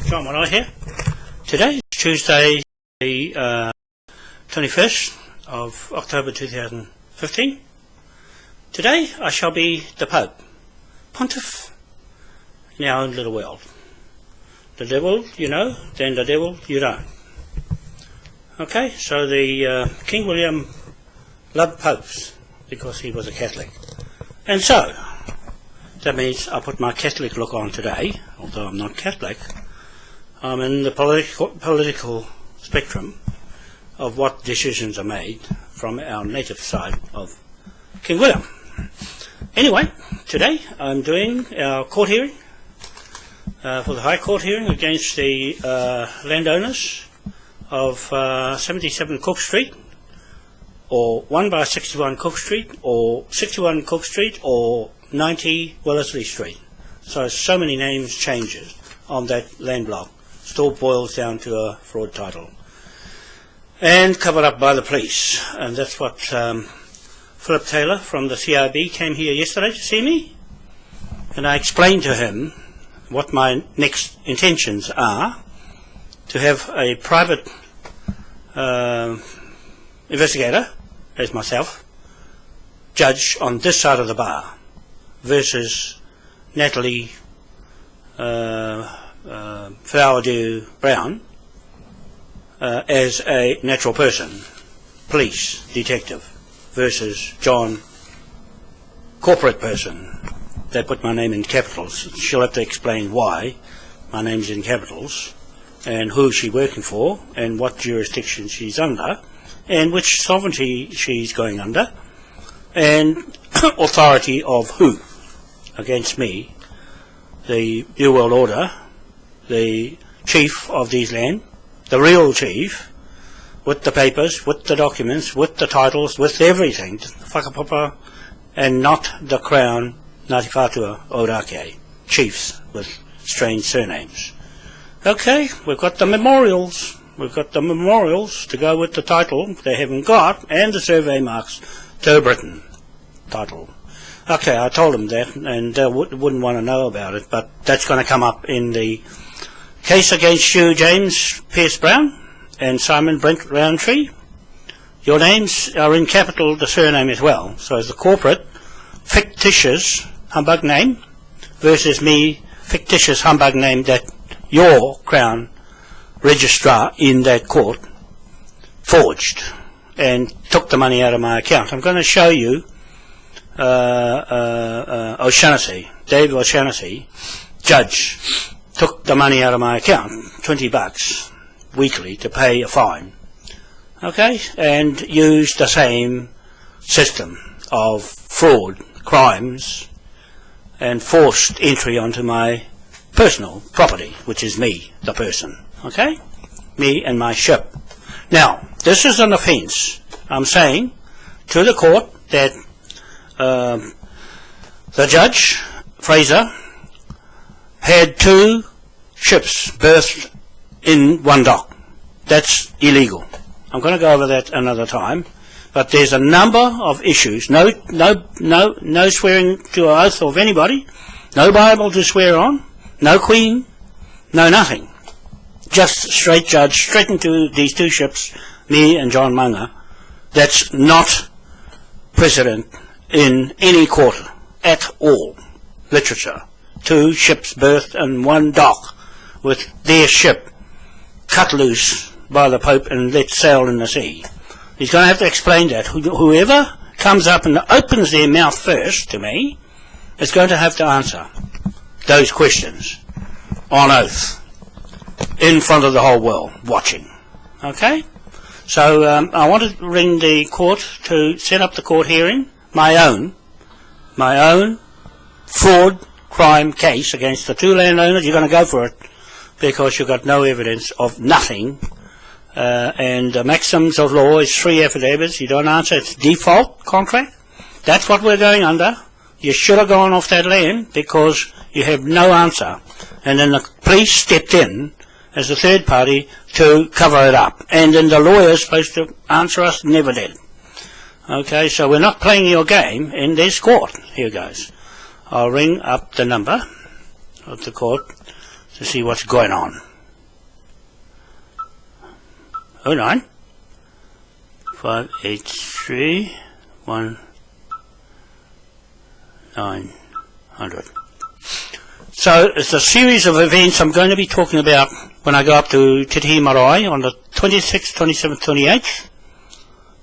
John Wanoa here. Today is Tuesday, the 21st of October 2015. Today I shall be the Pope, Pontiff in our own little world. The devil you know, then the devil you don't. Okay, so the King William loved popes because he was a Catholic. And so, that means I put my Catholic look on today, although I'm not Catholic. I'm in the political spectrum of what decisions are made from our native side of King William. Anyway, today I'm doing our court hearing for the High Court hearing against the landowners of 77 Cook Street, or 1/61 Cook Street, or 61 Cook Street, or 90 Wellesley Street. So many names changes on that land block. Still boils down to a fraud title. And covered up by the police. And that's what Philip Taylor from the CRB came here yesterday to see me. And I explained to him what my next intentions are, to have a private investigator, as myself, judge on this side of the bar, versus Natalie Flowerdew Brown as a natural person, police, detective, versus John, corporate person. They put my name in capitals. She'll have to explain why my name's in capitals, and who she's working for, and what jurisdiction she's under, and which sovereignty she's going under, and authority of who against me, the New World Order, the chief of these land, the real chief, with the papers, with the documents, with the titles, with everything, whakapapa, and not the Crown Ngāti Whātua Ōrākei, chiefs with strange surnames. Okay, we've got the memorials. We've got the memorials to go with the title they haven't got, and the survey marks to Britain title. Okay, I told them that, and they wouldn't want to know about it, but that's going to come up in the case against you, James Pierce Brown and Simon Brent Roundtree. Your names are in capital, the surname as well. So as the corporate, fictitious humbug name, versus me, fictitious humbug name that your Crown Registrar in that court forged and took the money out of my account. I'm going to show you O'Shaughnessy, David O'Shaughnessy, judge, took the money out of my account, $20 weekly, to pay a fine. Okay, and used the same system of fraud, crimes, and forced entry onto my personal property, which is me, the person. Okay, me and my ship. Now, this is an offence. I'm saying to the court that the judge, Fraser, had 2 ships berthed in one dock. That's illegal. I'm going to go over that another time. But there's a number of issues. No swearing to an oath of anybody. No Bible to swear on. No Queen. No nothing. Just straight judge, straight into these 2 ships, me and John Munger. That's not precedent in any court at all. Literature. 2 ships berthed in one dock with their ship cut loose by the Pope and let sail in the sea. He's going to have to explain that. Whoever comes up and opens their mouth first to me is going to have to answer those questions on oath in front of the whole world watching. Okay? So I want to ring the court to set up the court hearing, my own fraud crime case against the 2 landowners. You're going to go for it because you've got no evidence of nothing. And the maxims of law is 3 affidavits. You don't answer, it's default contract. That's what we're going under. You should have gone off that land because you have no answer. And then the police stepped in as a third party to cover it up. And then the lawyer's supposed to answer us, never did. Okay, so we're not playing your game in this court. Here goes. I'll ring up the number of the court to see what's going on. 09 583 1900. So it's a series of events I'm going to be talking about when I go up to Te Tihi Marae on the 26th, 27th, 28th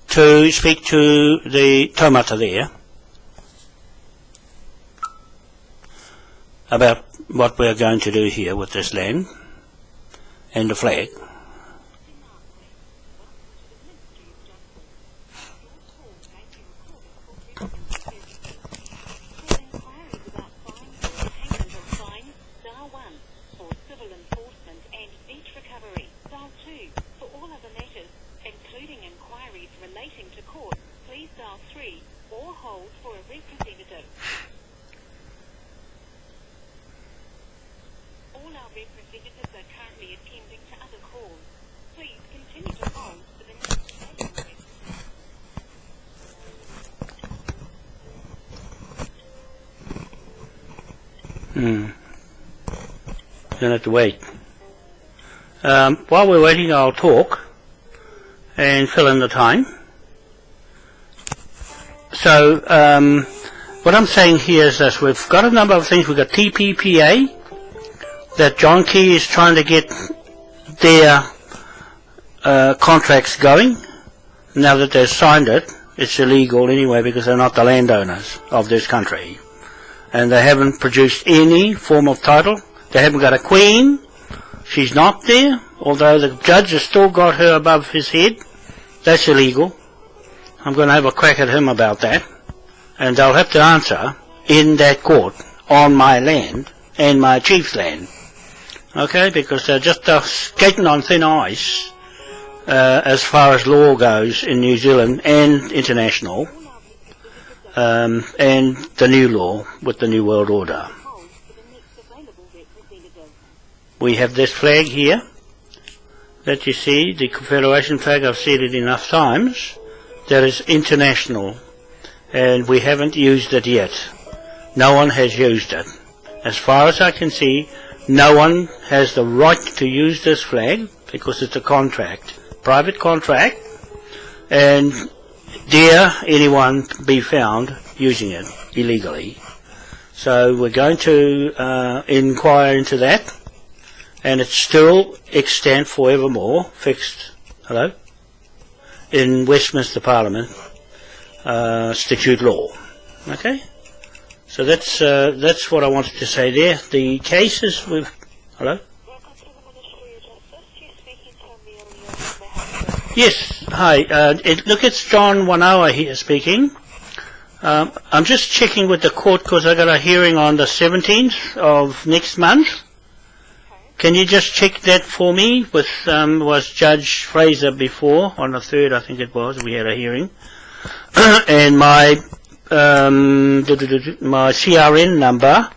to speak to the taumata there about what we're going to do here with this land and the flag. Don't have to wait. While we're waiting, I'll talk and fill in the time. So, what I'm saying here is this. We've got a number of things. We've got TPPA, that John Key is trying to get their contracts going. Now that they've signed it, it's illegal anyway because they're not the landowners of this country. And they haven't produced any form of title. They haven't got a queen. She's not there, although the judge has still got her above his head. That's illegal. I'm going to have a crack at him about that. And they'll have to answer in that court on my land and my chief's land. Okay, because they're just skating on thin ice as far as law goes in New Zealand and international. And the new law with the New World Order. We have this flag here that you see, the Confederation flag. I've said it enough times. That is international, and we haven't used it yet. No one has used it. As far as I can see, no one has the right to use this flag because it's a contract, private contract, and dare anyone be found using it illegally. So we're going to inquire into that, and it's still extant forevermore, fixed, hello, in Westminster Parliament, statute law. Okay? So that's what I wanted to say there. The cases with, hello? Yes, hi. Look, it's John Wanoa here speaking. I'm just checking with the court because I got a hearing on the 17th of next month. Can you just check that for me? With was Judge Fraser before on the 3rd, I think it was. We had a hearing, and my CRN number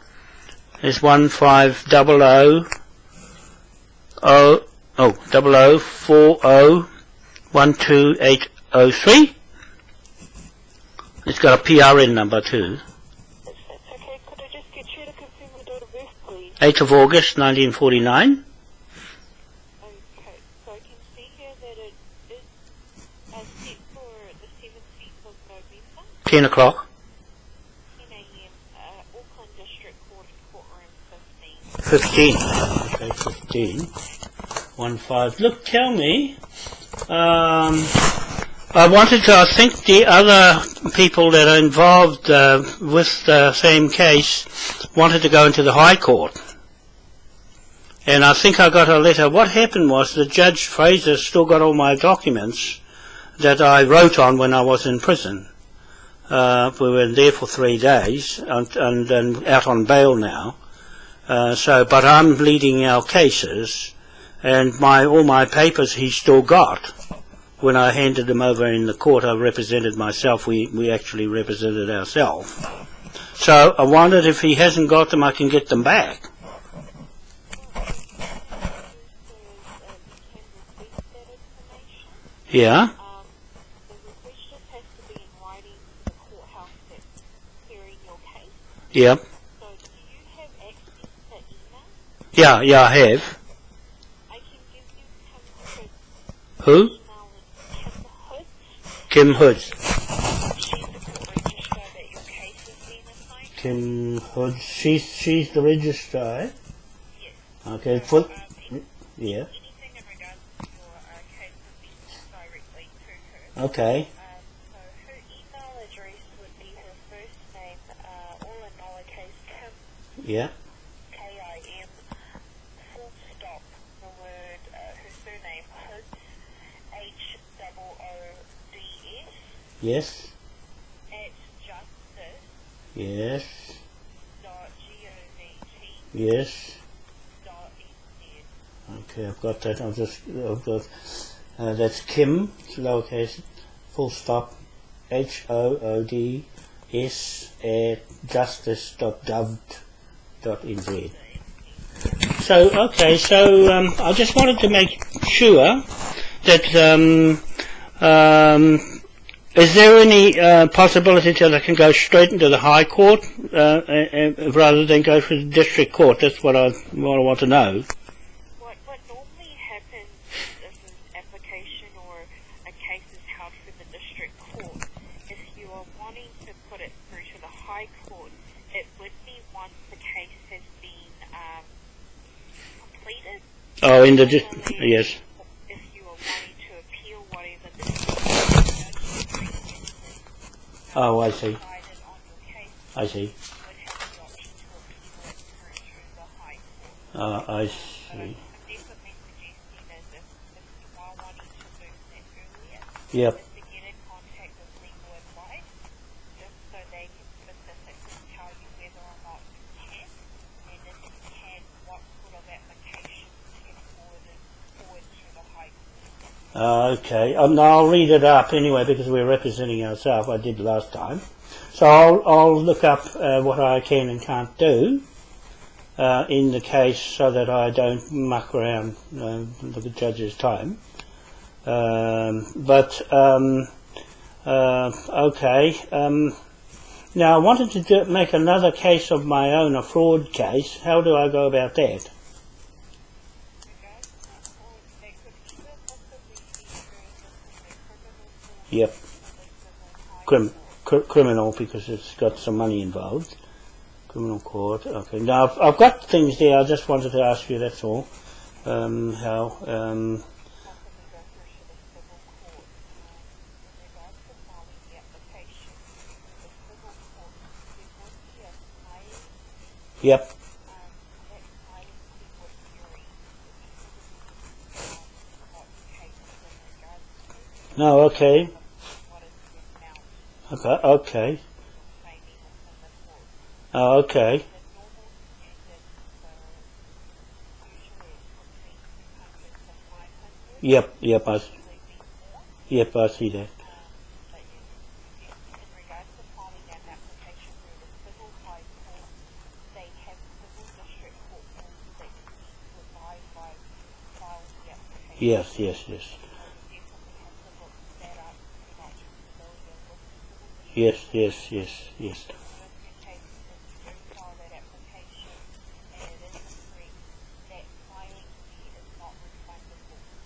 is 150040128003. It's got a PRN number too. That's okay. Could I just get you to confirm the date of birth, please? 8th of August, 1949. Okay, so I can see here that it is set for the 17th of November. 10 o'clock. 10 a.m. Auckland District Court, courtroom 15. 15. Okay, 15. 15. Look, tell me. I think the other people that are involved with the same case wanted to go into the High Court. And I think I got a letter. What happened was that Judge Fraser still got all my documents that I wrote on when I was in prison. We were there for 3 days and out on bail now. But I'm leading our cases, and all my papers he still got. When I handed them over in the court, I represented myself. We actually represented ourselves. So I wondered if he hasn't got them, I can get them back. Yeah. The request just has to be in writing to the courthouse that's hearing your case. Yep. So do you have access to email? Yeah, I have. I can give you Who? Email is Kim Hoods. She's the court registrar that your case has been assigned. Kim Hoods. She's the registrar. Yes. Okay. Yeah. Anything in regards to your case would be sent directly to her. Okay. So her email address would be her first name, all in lowercase, Kim, Yeah. K-I-M, full stop, the word, her surname, Hoods, H-O-O-D-S, Yes. at justice Yes. dot G-O-V-T Yes. dot N-Z. Okay, I've got that. I've got that's Kim, lowercase, full stop, HOODS at justice.gov.nz. So, okay, so I just wanted to make sure that is there any possibility that I can go straight into the High Court rather than go through the District Court? That's what I want to know. What normally happens if an application or a case is held for the district court, if you are wanting to put it through to the High Court, it would be once the case has been completed. Oh, in the Normally, yes. if you are wanting to appeal whatever the judge Oh, I see. decided on your case, I see. you would have the option to appeal it through to the High Court. I But see. I'm definitely suggesting that if you are wanting to do that earlier, Yep. is to get in contact with legal advice, just so they can specifically tell you whether or not you can, and if you can, what sort of application to get forward to the High Court. Okay. Now I'll read it up anyway because we're representing ourselves. I did last time. So I'll look up what I can and can't do in the case so that I don't muck around the judge's time. Okay. Now I wanted to make another case of my own, a fraud case. How do I go about that? Yep. Criminal, because it's got some money involved. Criminal court. Okay. Now I've got things there. I just wanted to ask you. That's all. How? Yep. No. Okay. Okay. Okay. Oh, okay. Yep. Yep. Yep. I see that. Yes. Yes. Yes. Yes. Yes. Yes. Yes.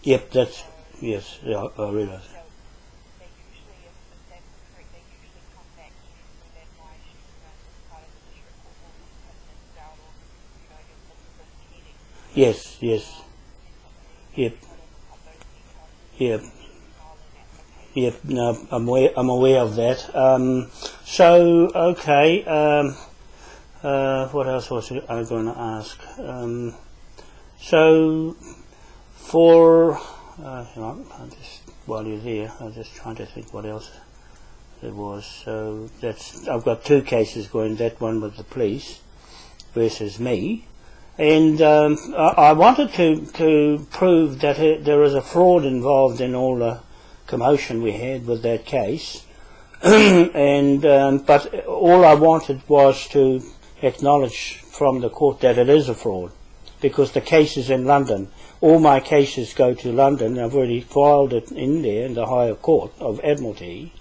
Yep, that's, yes, yeah, I realise. Yes, yes. Yep. Yep. Yep, no, I'm aware of that. So, okay, what else was I going to ask? So, for, hang on, while you're there, I'm just trying to think what else there was. So, I've got two cases going, that one with the police versus me. And I wanted to prove that there is a fraud involved in all the commotion we had with that case. But all I wanted was to acknowledge from the court that it is a fraud, because the case is in London. All my cases go to London. I've already filed it in there in the Higher Court of Admiralty.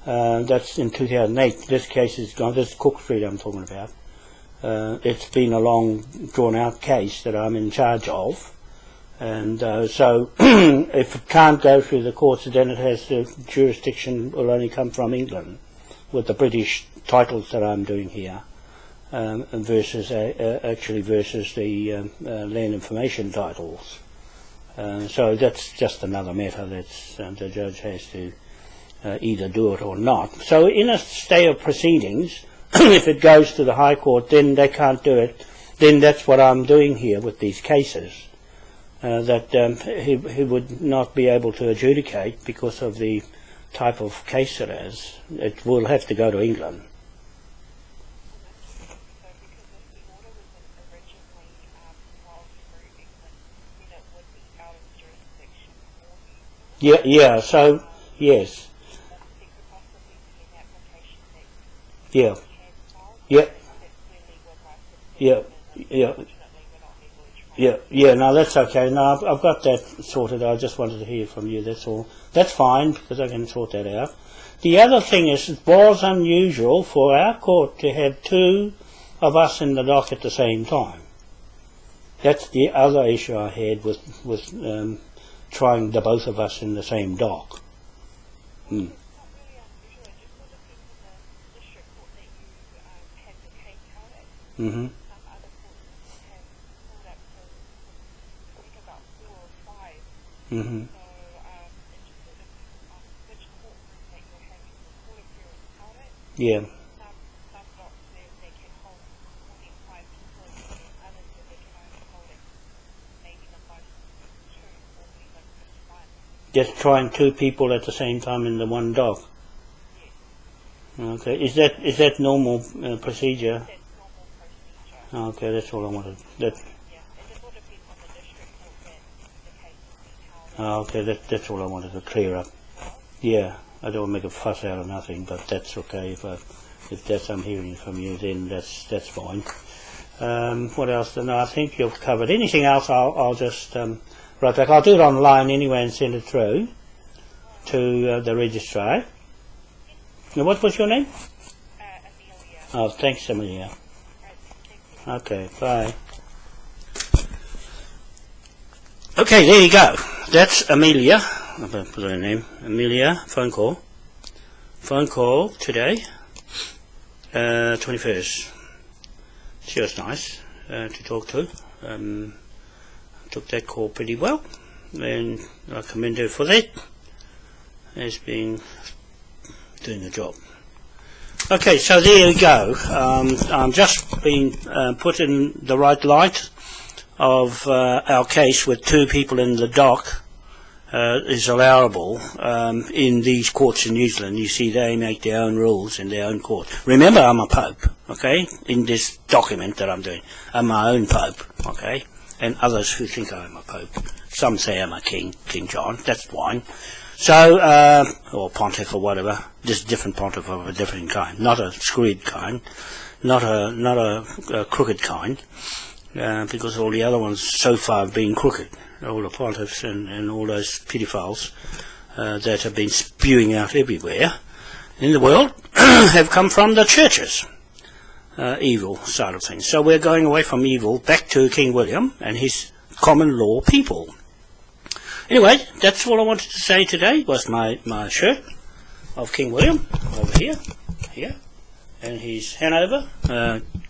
That's in 2008. This case is gone. This is Cook Street I'm talking about. It's been a long, drawn-out case that I'm in charge of. And so if it can't go through the courts, then it has the jurisdiction will only come from England with the British titles that I'm doing here, versus versus the land information titles. So that's just another matter that's the judge has to either do it or not. So in a stay of proceedings, if it goes to the High Court, then they can't do it. Then that's what I'm doing here with these cases. That he would not be able to adjudicate because of the type of case it is. It will have to go to England. So because if the order was originally filed through England, then it would be out of jurisdiction for you. Yeah, so, yes. There could possibly be an application that Yeah. had filed. Yeah. That clearly would like to Yeah. Yeah. Unfortunately, we're not legally trained. Yeah, no, that's okay. No, I've got that sorted. I just wanted to hear from you, that's all. That's fine, because I can sort that out. The other thing is, it was unusual for our court to have two of us in the dock at the same time. That's the other issue I had with trying the both of us in the same dock. It's not really unusual. It just would have been in the district court that you had the case held at. Mm-hmm. Some other courts have pulled up to, I think, about 4 or 5. Mm-hmm. So it just would have been on which courtroom that you're having the court appearance held at. Yeah. Some docks they can hold more than 5 people, and others where they can only hold it maybe the most 2 or even just 1. Just trying two people at the same time in the one dock. Yes. Okay. Is that normal procedure? That's normal procedure. Okay, that's all I wanted. That. Yeah, it just would have been on the district court that the case has been held. Okay, that's all I wanted to clear up. Yeah, I don't want to make a fuss out of nothing, but that's okay. If that's I'm hearing from you, then that's fine. What else? No, I think you've covered. Anything else? I'll just write back. I'll do it online anyway and send it through to the registrar. Now, what was your name? Amelia. Oh, thanks, Amelia. Right, thank you. Okay, bye. Okay, there you go. That's Amelia. I'm going to put her name. Amelia, phone call. Phone call today, 21st. She was nice to talk to. Took that call pretty well, and I commend her for that. As being doing the job. Okay, so there you go. I'm just being put in the right light of our case with two people in the dock is allowable in these courts in New Zealand. You see, they make their own rules in their own court. Remember, I'm a pope, okay, in this document that I'm doing. I'm my own pope, okay, and others who think I'm a pope. Some say I'm a king, King John, that's fine. So, or pontiff or whatever, just different pontiff of a different kind, not a screwed kind, not a crooked kind, because all the other ones so far have been crooked. All the pontiffs and all those pedophiles that have been spewing out everywhere in the world have come from the churches, evil side of things. So we're going away from evil back to King William and his common law people. Anyway, that's all I wanted to say today. Was my shirt of King William over here, and his Hanover,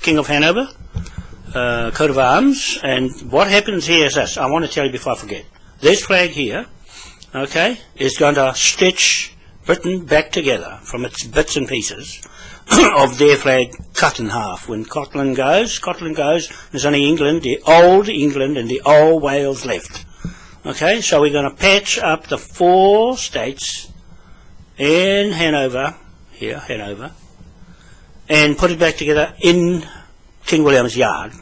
King of Hanover, coat of arms. And what happens here is this. I want to tell you before I forget. This flag here, okay, is going to stitch Britain back together from its bits and pieces of their flag cut in half. When Scotland goes, there's only England, the old England and the old Wales left. Okay, so we're going to patch up the 4 states in Hanover, here, Hanover, and put it back together in King William's yard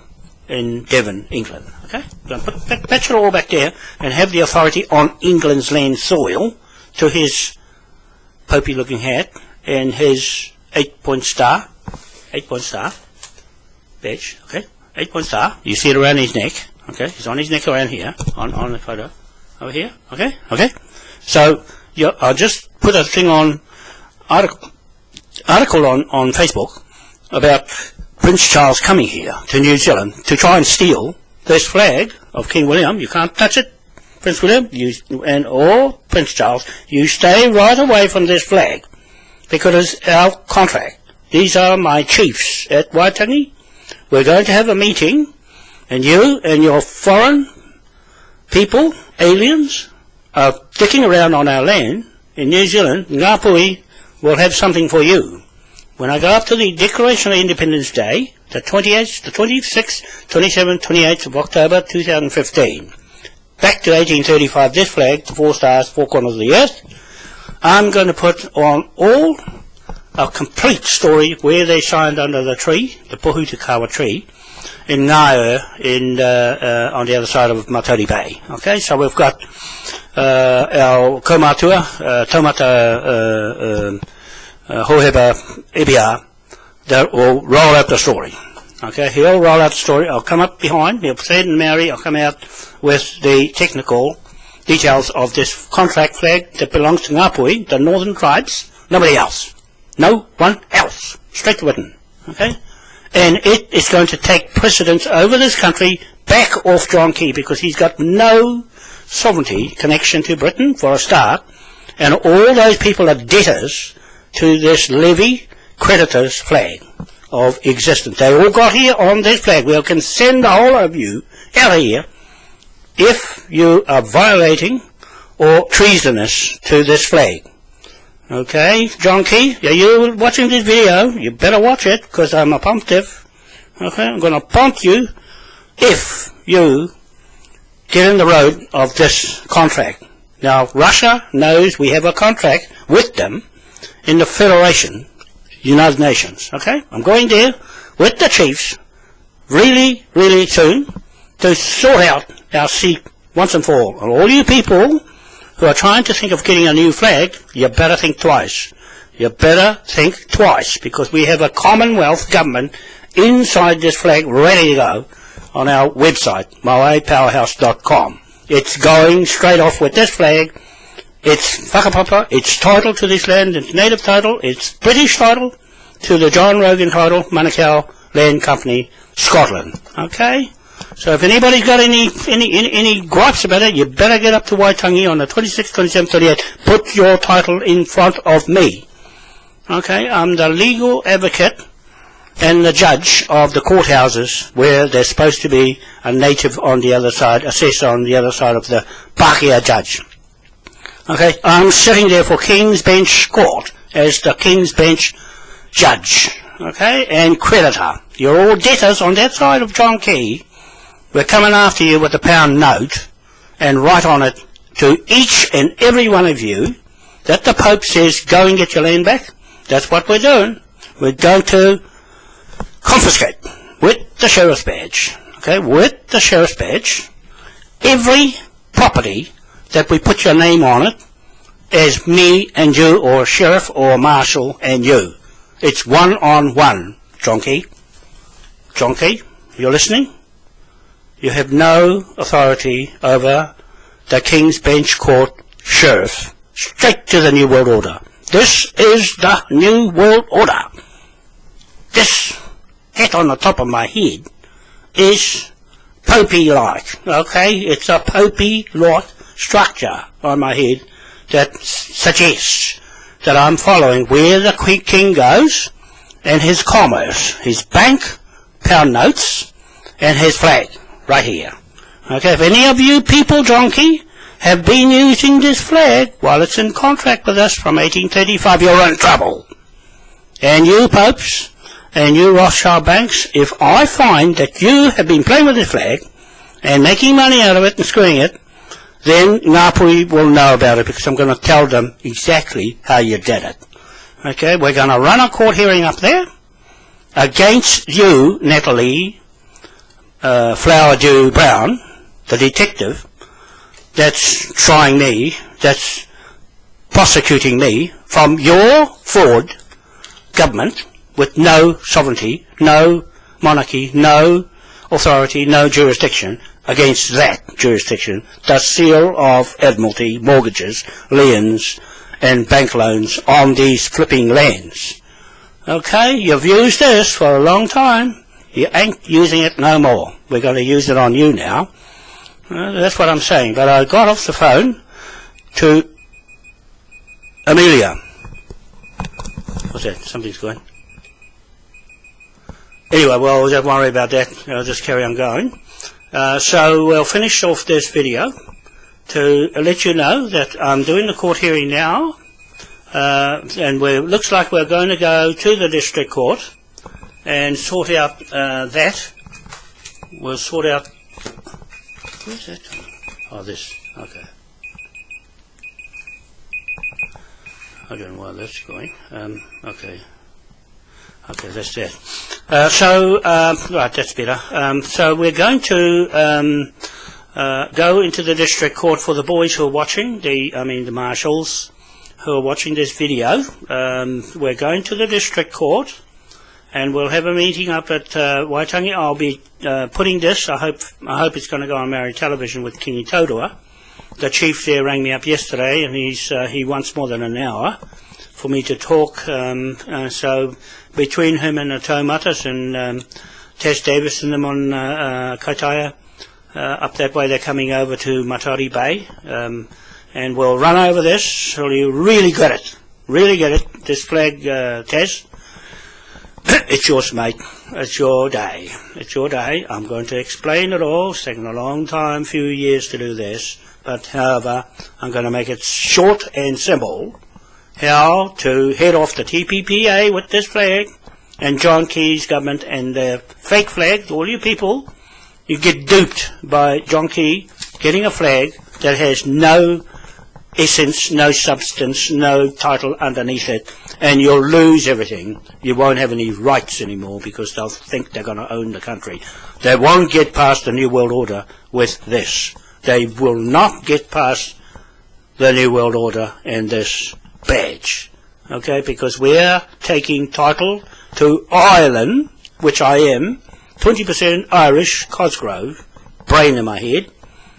in Devon, England. Okay, we're going to patch it all back there and have the authority on England's land soil to his popey-looking hat and his 8-point star badge. Okay, 8-point star. You see it around his neck. Okay, it's on his neck around here, on the photo, over here, okay? So, I'll just put a thing on, article on Facebook about Prince Charles coming here to New Zealand to try and steal this flag of King William. You can't touch it, Prince William, or Prince Charles. You stay right away from this flag, because it's our contract. These are my chiefs at Waitangi. We're going to have a meeting, and you and your foreign people, aliens, are dicking around on our land in New Zealand. Ngāpui will have something for you. When I go up to the Declaration of Independence Day, the 28th, the 26th, 27th, 28th of October 2015, back to 1835, this flag, the 4 stars, 4 corners of the earth, I'm going to put on all a complete story where they signed under the tree, the Pohutakawa tree, in Ngāe, on the other side of Matauri Bay. Okay, so we've got our kaumatua, taumata hoheba ibia, that will roll out the story. Okay, he'll roll out the story. I'll come up behind, he'll say it in Maori, I'll come out with the technical details of this contract flag that belongs to Ngāpui, the northern tribes, nobody else. No one else. Straight written. Okay? And it is going to take precedence over this country, back off John Key, because he's got no sovereignty connection to Britain for a start, and all those people are debtors to this levy creditors flag of existence. They all got here on this flag. We can send the whole of you out of here if you are violating or treasonous to this flag. Okay, John Key, are you watching this video? You better watch it, because I'm a pumptive. Okay, I'm going to pump you if you get in the road of this contract. Now, Russia knows we have a contract with them in the Federation, United Nations. Okay, I'm going there with the chiefs really, really soon to sort out our seat once and for all. And all you people who are trying to think of getting a new flag, you better think twice. You better think twice, because we have a Commonwealth government inside this flag ready to go on our website, moaipowerhouse.com. It's going straight off with this flag. It's whakapapa, it's title to this land, it's native title, it's British title to the John Rogan title, Manukau Land Company, Scotland. Okay? So if anybody's got any gripes about it, you better get up to Waitangi on the 26th, 27th, 28th. Put your title in front of me. Okay, I'm the legal advocate and the judge of the courthouses where there's supposed to be a native on the other side, assessor on the other side of the Pākehā judge. Okay, I'm sitting there for King's Bench Court as the King's Bench judge. Okay, and creditor. You're all debtors on that side of John Key. We're coming after you with a pound note and write on it to each and every one of you that the Pope says, go and get your land back. That's what we're doing. We're going to confiscate with the sheriff's badge. Okay, with the sheriff's badge, every property that we put your name on it as me and you, or sheriff or marshal and you. It's one-on-one, John Key. John Key, you're listening? You have no authority over the King's Bench Court sheriff. Straight to the New World Order. This is the New World Order. This hat on the top of my head is popey-like. Okay, it's a popey-like structure on my head that suggests that I'm following where the king goes and his commerce, his bank, pound notes, and his flag. Right here. Okay, if any of you people, John Key, have been using this flag while it's in contract with us from 1835, you're in trouble. And you popes, and you Rothschild banks, if I find that you have been playing with this flag, and making money out of it and screwing it, then Ngāpui will know about it, because I'm going to tell them exactly how you did it. Okay, we're going to run a court hearing up there, against you, Natalie, Flower Dew Brown, the detective, that's trying me, that's prosecuting me from your fraud government with no sovereignty, no monarchy, no authority, no jurisdiction against that jurisdiction, the seal of Admiralty, mortgages, liens, and bank loans on these flipping lands. Okay, you've used this for a long time. You ain't using it no more. We're going to use it on you now. That's what I'm saying. But I got off the phone to Amelia. What's that? Something's going. Anyway, well, don't worry about that. I'll just carry on going. So we'll finish off this video to let you know that I'm doing the court hearing now. And looks like we're going to go to the district court and sort out that. We'll sort out. Where's that? Oh, this. Okay. I don't know why that's going. Okay. Okay, that's that. Right, that's better. So we're going to go into the district court for the boys who are watching, the marshals who are watching this video. We're going to the district court, and we'll have a meeting up at Waitangi. I'll be putting this. I hope it's going to go on Maori television with Kingi Todua. The chief there rang me up yesterday, and he wants more than an hour for me to talk. So between him and the Taumatas and Tess Davis and them on Kaitaia, up that way they're coming over to Matari Bay, and we'll run over this so you really get it. Really get it. This flag, Tess, it's yours, mate. It's your day. It's your day. I'm going to explain it all. It's taken a long time, few years to do this. But however, I'm going to make it short and simple. How to head off the TPPA with this flag and John Key's government and the fake flag. All you people, you get duped by John Key getting a flag that has no essence, no substance, no title underneath it, and you'll lose everything. You won't have any rights anymore because they'll think they're going to own the country. They won't get past the New World Order with this. They will not get past the New World Order and this badge, okay, because we're taking title to Ireland, which I am, 20% Irish, Cosgrove, brain in my head,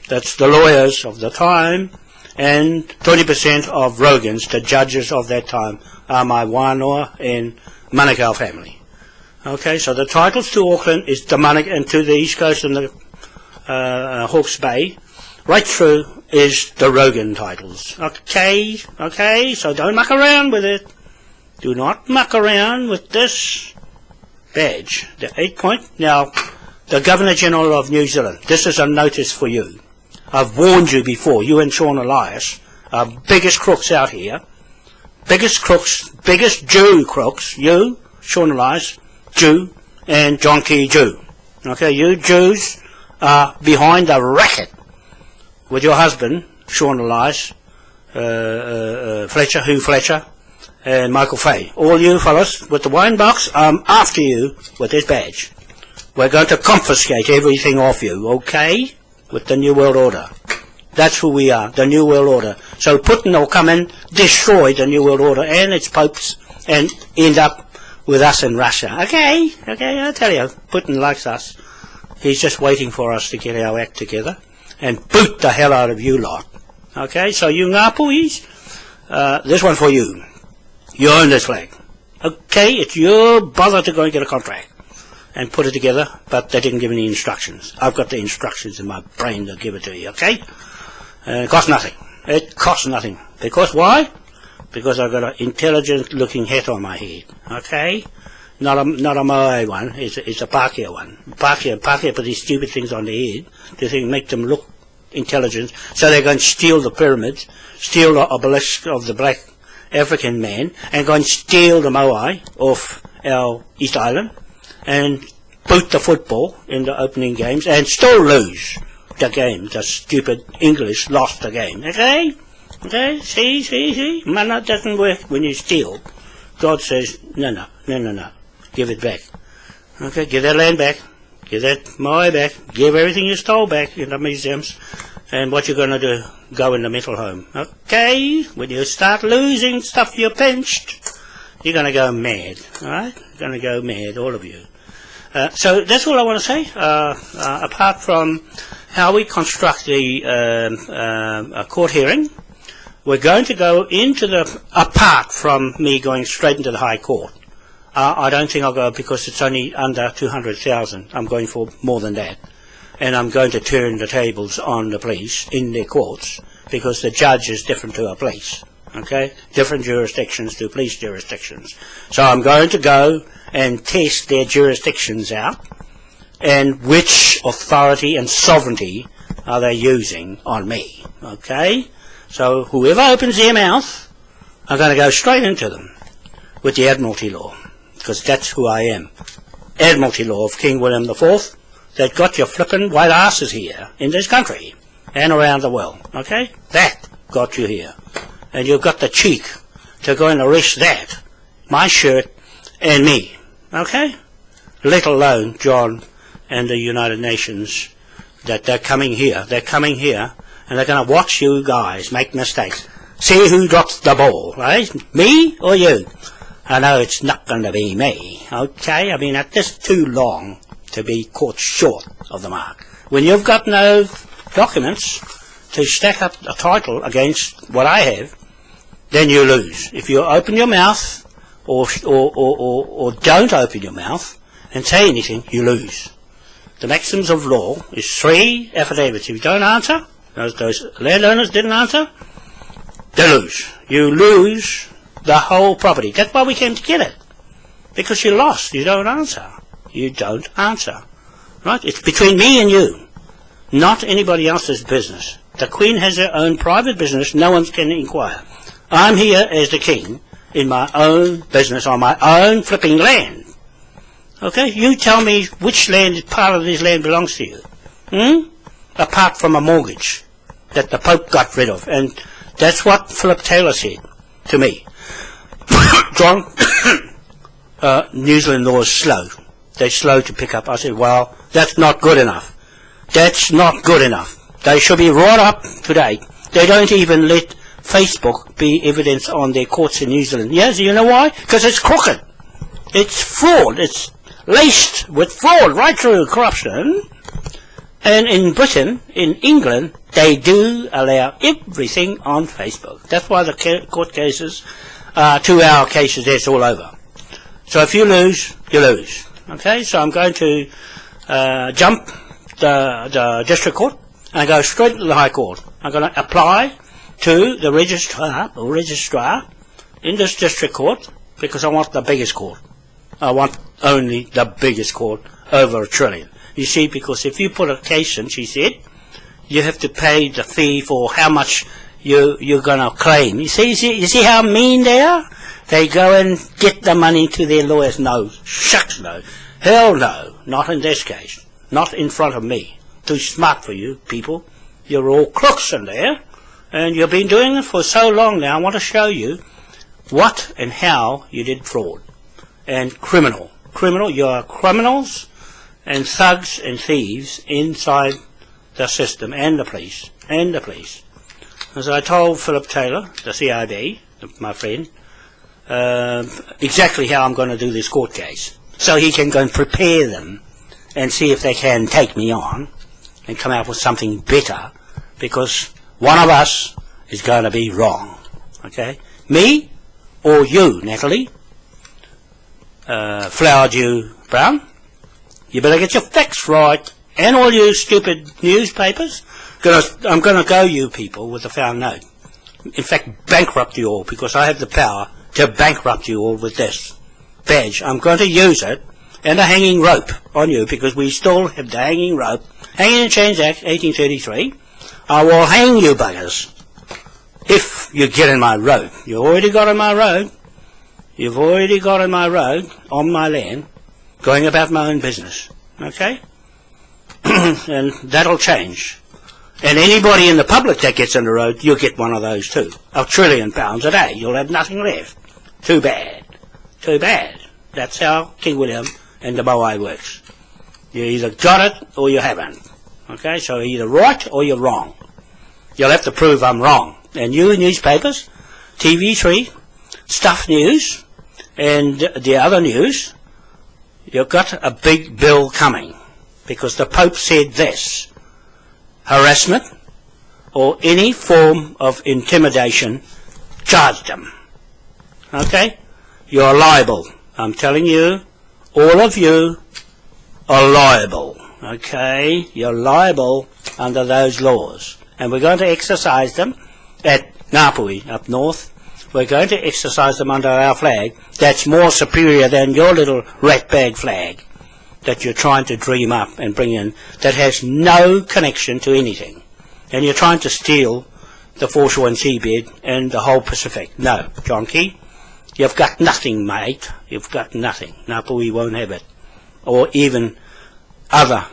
that's the lawyers of the time, and 20% of Rogans, the judges of that time, are my Wanoa and Manukau family. Okay, so the titles to Auckland is the Manukau, and to the east coast and the Hawke's Bay, right through is the Rogan titles. Okay, okay, so don't muck around with it. Do not muck around with this badge. The 8-point. Now, the Governor-General of New Zealand, this is a notice for you. I've warned you before, you and Sean Elias are biggest crooks out here. Biggest crooks, biggest Jew crooks, you, Sean Elias, Jew, and John Key Jew. Okay, you Jews are behind the racket with your husband, Sean Elias, Fletcher, and Michael Fay. All you fellas with the wine box, I'm after you with this badge. We're going to confiscate everything off you, okay? With the New World Order. That's who we are, the New World Order. So Putin will come and destroy the New World Order and its popes and end up with us in Russia. Okay, okay, I'll tell you, Putin likes us. He's just waiting for us to get our act together and boot the hell out of you lot. Okay, so you Ngapuis, this one for you. You own this flag. Okay, it's your bother to go and get a contract and put it together, but they didn't give any instructions. I've got the instructions in my brain to give it to you, okay? It costs nothing. It costs nothing. Because why? Because I've got an intelligent-looking hat on my head, okay? Not a Moai one, it's a Pākehā one. Pākehā put these stupid things on their head to make them look intelligent, so they're going to steal the pyramids, steal the obelisk of the black African man, and go and steal the Moai off our East Island, and boot the football in the opening games, and still lose the game. The stupid English lost the game. Okay? Okay? See? Mana doesn't work when you steal. God says, no. Give it back. Okay? Give that land back. Give that Moai back. Give everything you stole back in the museums. And what you're going to do, go in the mental home. Okay? When you start losing stuff you pinched, you're going to go mad. Alright? You're going to go mad, all of you. So that's all I want to say, apart from how we construct the court hearing. We're going to go into apart from me going straight into the High Court. I don't think I'll go because it's only under 200,000. I'm going for more than that. And I'm going to turn the tables on the police in their courts because the judge is different to a police. Okay? Different jurisdictions to police jurisdictions. So I'm going to go and test their jurisdictions out and which authority and sovereignty are they using on me. Okay? So whoever opens their mouth, I'm going to go straight into them with the Admiralty law because that's who I am. Admiralty law of King William IV that got your flippin' white asses here in this country and around the world. Okay? That got you here. And you've got the cheek to go and arrest that, my shirt, and me. Okay? Let alone John and the United Nations, that they're coming here. They're coming here, and they're going to watch you guys make mistakes. See who drops the ball, right? Me or you? I know it's not going to be me. Okay? I mean, that's just too long to be caught short of the mark. When you've got no documents to stack up a title against what I have, then you lose. If you open your mouth or don't open your mouth and say anything, you lose. The maxims of law is 3 affidavits. If you don't answer, those landowners didn't answer, they lose. You lose the whole property. That's why we came to get it. Because you lost. You don't answer. You don't answer. Right? It's between me and you. Not anybody else's business. The Queen has her own private business. No one can inquire. I'm here as the king in my own business on my own flipping land. Okay? You tell me which land, part of this land belongs to you. Apart from a mortgage that the Pope got rid of. And that's what Philip Taylor said to me. John, New Zealand law is slow. They're slow to pick up. I said, well, that's not good enough. That's not good enough. They should be brought up today. They don't even let Facebook be evidence on their courts in New Zealand. Yes, you know why? Because it's crooked. It's fraud. It's laced with fraud right through corruption. And in Britain, in England, they do allow everything on Facebook. That's why the court cases are 2-hour cases. That's all over. So if you lose, you lose. Okay, so I'm going to jump the district court and go straight to the High Court. I'm going to apply to the registrar in this district court because I want the biggest court. I want only the biggest court over $1 trillion. You see, because if you put a case in, she said, you have to pay the fee for how much you're going to claim. You see how mean they are? They go and get the money to their lawyers. No, shucks no. Hell no, not in this case. Not in front of me. Too smart for you people. You're all crooks in there. And you've been doing it for so long now. I want to show you what and how you did fraud. And criminal. You are criminals and thugs and thieves inside the system and the police. As I told Philip Taylor, the CIB, my friend, exactly how I'm going to do this court case. So he can go and prepare them and see if they can take me on and come out with something better. Because one of us is going to be wrong. Okay? Me or you, Natalie, Flower Dew Brown, you better get your facts right. And all you stupid newspapers, I'm going to go you people with a found note. In fact, bankrupt you all, because I have the power to bankrupt you all with this badge. I'm going to use it and a hanging rope on you, because we still have the hanging rope. Hanging and Chains Act, 1833. I will hang you buggers if you get in my road. You already got in my road. You've already got in my road, on my land, going about my own business. Okay? And that'll change. And anybody in the public that gets on the road, you'll get one of those too. £1 trillion a day. You'll have nothing left. Too bad. Too bad. That's how King William and the MOAI works. You either got it or you haven't. Okay, so either right or you're wrong. You'll have to prove I'm wrong. And you newspapers, TV3, Stuff News, and the other news, you've got a big bill coming. Because the Pope said this: harassment or any form of intimidation, charge them. Okay? You're liable I'm telling you, all of you are liable, okay? You're liable under those laws. And we're going to exercise them at Ngāpuhi up north. We're going to exercise them under our flag that's more superior than your little ratbag flag that you're trying to dream up and bring in, that has no connection to anything. And you're trying to steal the foreshore and seabed and the whole Pacific. No, John Key, you've got nothing, mate. You've got nothing. Ngāpuhi won't have it. Or even other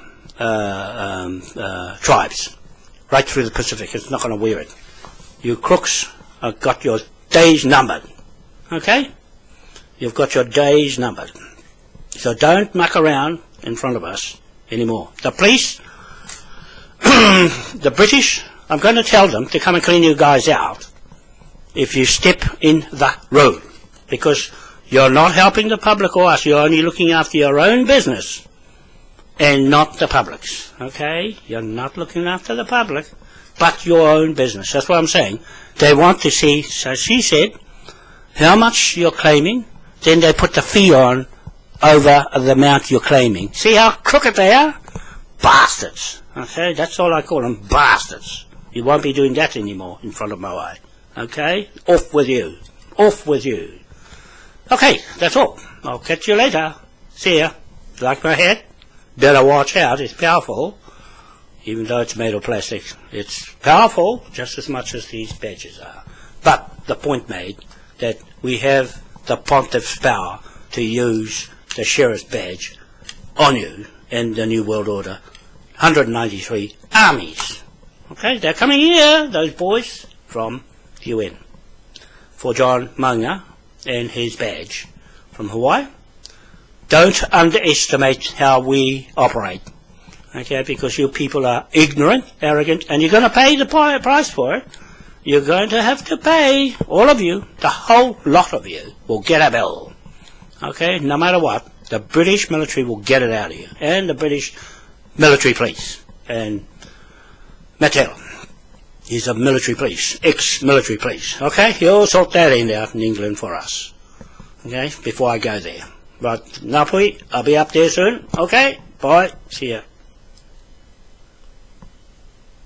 tribes right through the Pacific. It's not going to wear it. You crooks have got your days numbered. Okay? You've got your days numbered. So don't muck around in front of us anymore. The police, the British, I'm going to tell them to come and clean you guys out if you step in the road, because you're not helping the public or us. You're only looking after your own business and not the public's. Okay? You're not looking after the public, but your own business. That's what I'm saying. They want to see, so she said, how much you're claiming, then they put the fee on over the amount you're claiming. See how crooked they are? Bastards. Okay, that's all I call them, bastards. You won't be doing that anymore in front of MOAI. Okay? Off with you. Off with you. Okay, that's all. I'll catch you later. See ya. Like my hat? Better watch out, it's powerful. Even though it's made of plastic, it's powerful just as much as these badges are. But the point made that we have the pontiff's power to use the sheriff's badge on you in the New World Order. 193 armies. Okay, they're coming here, those boys from the UN, for John Maunga and his badge from Hawaii. Don't underestimate how we operate. Okay, because you people are ignorant, arrogant, and you're going to pay the price for it. You're going to have to pay, all of you, the whole lot of you will get a bill. Okay, no matter what, the British military will get it out of you, and the British military police. And Mattel is a military police, ex-military police. Okay, he'll sort that end out in England for us. Okay, before I go there. But Ngāpuhi, I'll be up there soon. Okay, bye, see ya.